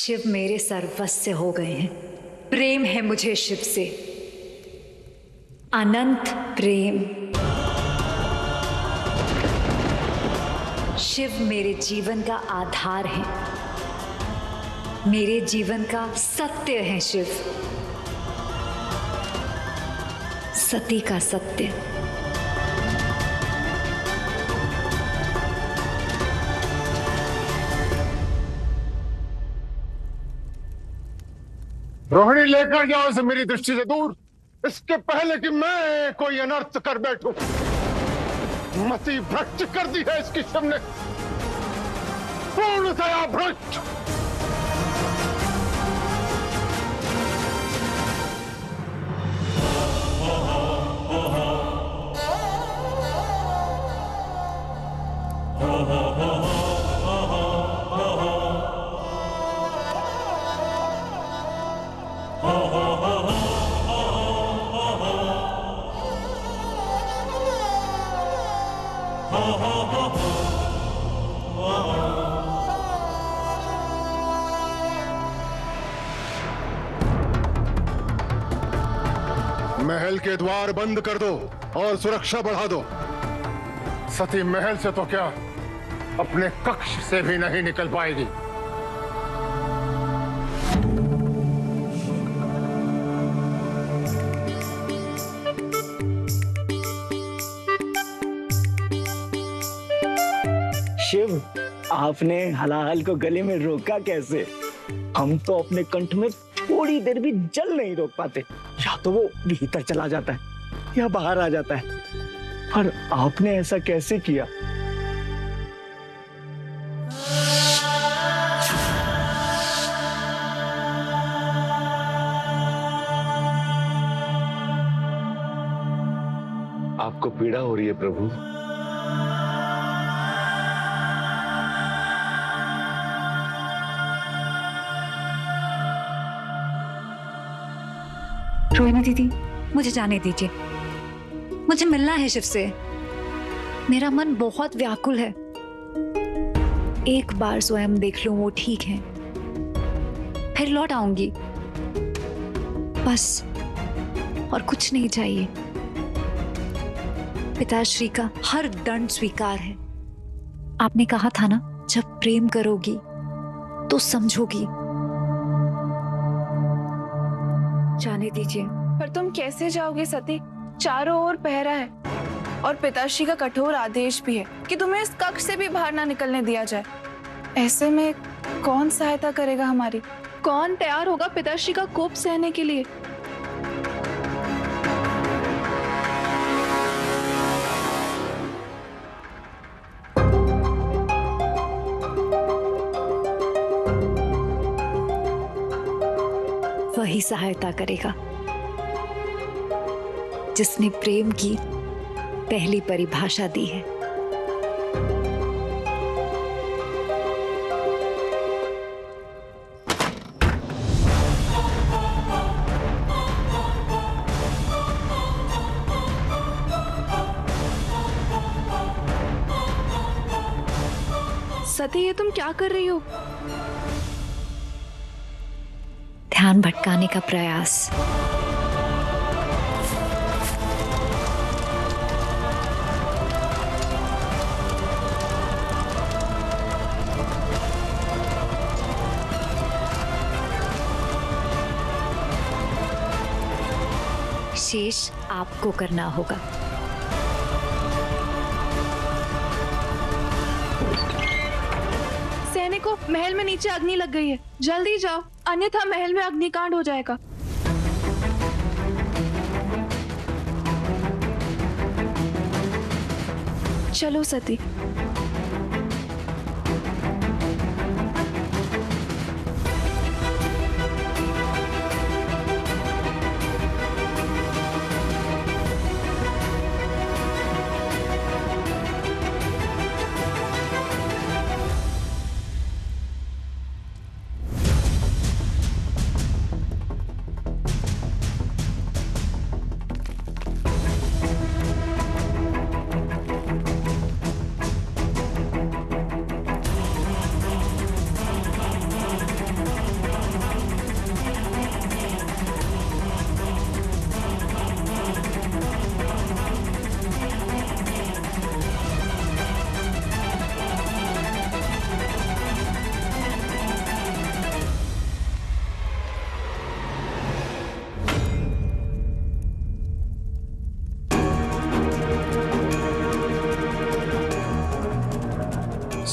शिव मेरे सर्वस्व हो गए हैं। प्रेम है मुझे शिव से, अनंत प्रेम। शिव मेरे जीवन का आधार है, मेरे जीवन का सत्य है शिव, सती का सत्य। रोहिणी, लेकर जाओ इसे मेरी दृष्टि से दूर, इसके पहले कि मैं कोई अनर्थ कर बैठूं। मति भ्रष्ट कर दी है इसकी शिव ने, पूर्णतया भ्रष्ट। महल के द्वार बंद कर दो और सुरक्षा बढ़ा दो। सती महल से तो क्या, अपने कक्ष से भी नहीं निकल पाएगी। शिव, आपने हलाहल को गले में रोका कैसे? हम तो अपने कंठ में थोड़ी देर भी जल नहीं रोक पाते। या तो वो भीतर चला जाता है या बाहर आ जाता है, पर आपने ऐसा कैसे किया? आपको पीड़ा हो रही है प्रभु? रोहिणी दीदी, मुझे जाने दीजिए, मुझे मिलना है शिव से। मेरा मन बहुत व्याकुल है। एक बार स्वयं देख लूं वो ठीक है, फिर लौट आऊंगी, बस और कुछ नहीं चाहिए। पिताश्री का हर दंड स्वीकार है। आपने कहा था ना, जब प्रेम करोगी तो समझोगी। जाने दीजिए। पर तुम कैसे जाओगे सती? चारों ओर पहरा है और पिताश्री का कठोर आदेश भी है कि तुम्हें इस कक्ष से भी बाहर ना निकलने दिया जाए। ऐसे में कौन सहायता करेगा हमारी? कौन तैयार होगा पिताश्री का कोप सहने के लिए? वही सहायता करेगा जिसने प्रेम की पहली परिभाषा दी है। सती, ये तुम क्या कर रही हो? ध्यान भटकाने का प्रयास। शेष आपको करना होगा। सैनिकों, महल में नीचे अग्नि लग गई है, जल्दी जाओ, अन्यथा महल में अग्निकांड हो जाएगा। चलो सती।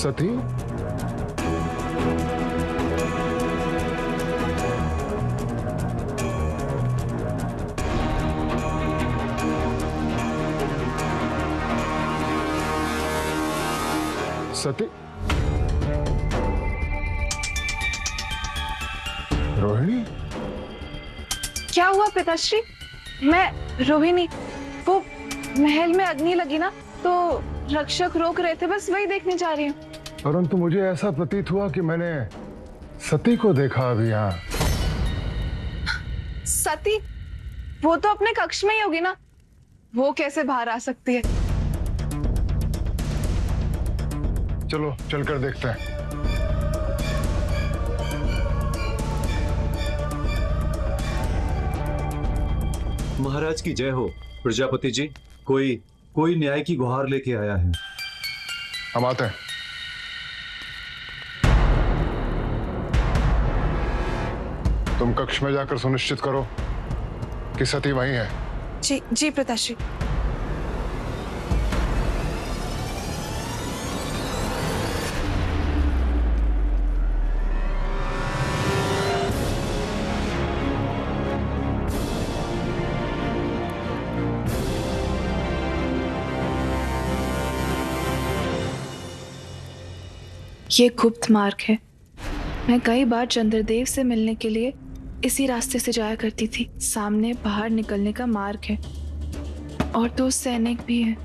सती, सती, रोहिणी, क्या हुआ पिताश्री? मैं रोहिणी, वो महल में अग्नि लगी ना, तो रक्षक रोक रहे थे, बस वही देखने जा रही हूँ। परंतु मुझे ऐसा प्रतीत हुआ कि मैंने सती को देखा अभी यहाँ। सती? वो तो अपने कक्ष में ही होगी ना, वो कैसे बाहर आ सकती है? चलो चलकर देखते हैं। महाराज की जय हो। प्रजापति जी, कोई कोई न्याय की गुहार लेके आया है। हम आते हैं। तुम कक्ष में जाकर सुनिश्चित करो कि सती वहीं है। जी जी पिताश्री। ये गुप्त मार्ग है। मैं कई बार चंद्रदेव से मिलने के लिए इसी रास्ते से जाया करती थी। सामने बाहर निकलने का मार्ग है और 2 सैनिक भी हैं।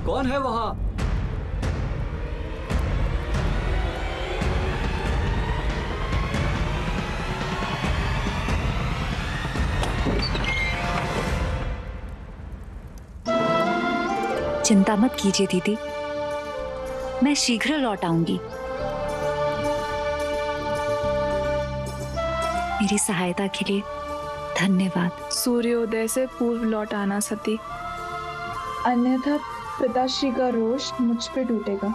कौन है वहां? चिंता मत कीजिए दीदी, मैं शीघ्र लौट आऊंगी। मेरी सहायता के लिए धन्यवाद। सूर्योदय से पूर्व लौट आना सती, अन्यथा पिताश्री का रोष मुझ पे टूटेगा।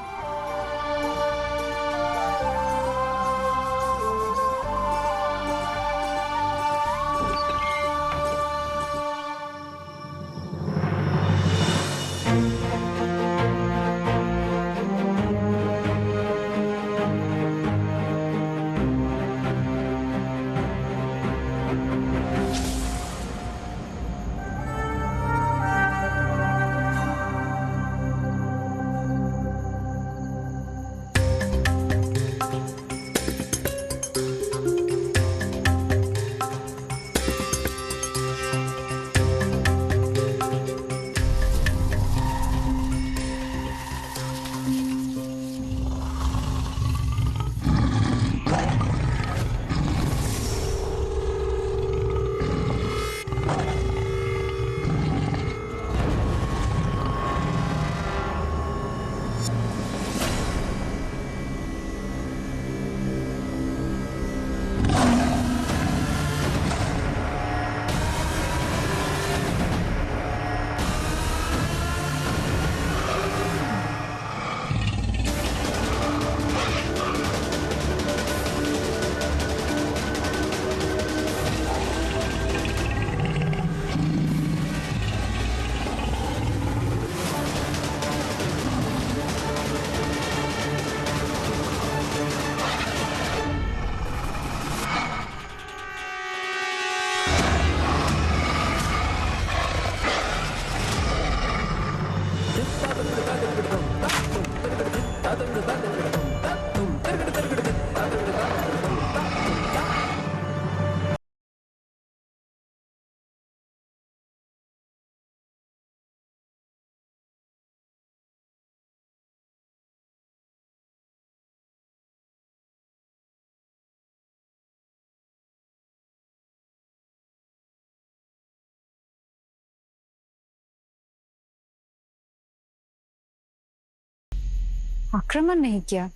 आक्रमण नहीं किया,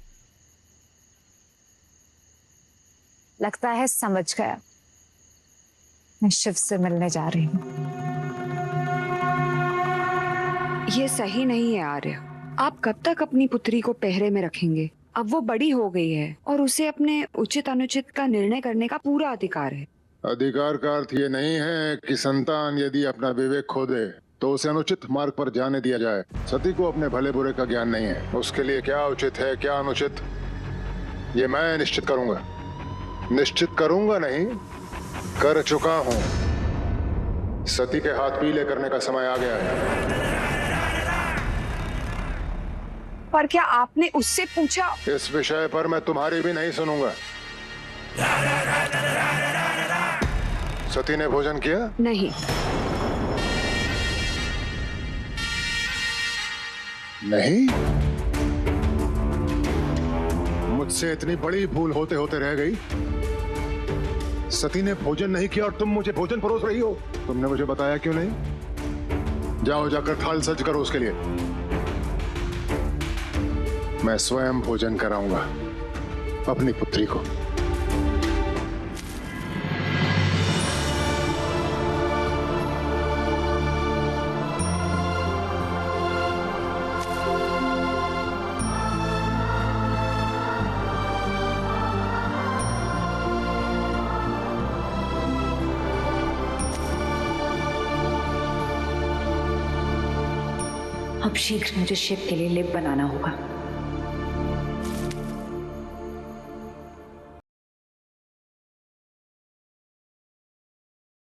लगता है समझ गया। मैं शिव से मिलने जा रही हूँ। ये सही नहीं है आर्य। आप कब तक अपनी पुत्री को पहरे में रखेंगे? अब वो बड़ी हो गई है और उसे अपने उचित अनुचित का निर्णय करने का पूरा अधिकार है। अधिकार का अर्थ ये नहीं है कि संतान यदि अपना विवेक खो दे तो उसे अनुचित मार्ग पर जाने दिया जाए। सती को अपने भले बुरे का ज्ञान नहीं है। उसके लिए क्या उचित है क्या अनुचित, ये मैं निश्चित करूंगा। निश्चित करूंगा नहीं, कर चुका हूं। सती के हाथ पीले करने का समय आ गया है। पर क्या आपने उससे पूछा? इस विषय पर मैं तुम्हारी भी नहीं सुनूंगा। सती ने भोजन किया? नहीं। नहीं? मुझसे इतनी बड़ी भूल होते होते रह गई। सती ने भोजन नहीं किया और तुम मुझे भोजन परोस रही हो। तुमने मुझे बताया क्यों नहीं? जाओ जाकर थाल सज करो उसके लिए। मैं स्वयं भोजन कराऊंगा अपनी पुत्री को। अब शीघ्र मुझे शिव के लिए लेप बनाना होगा।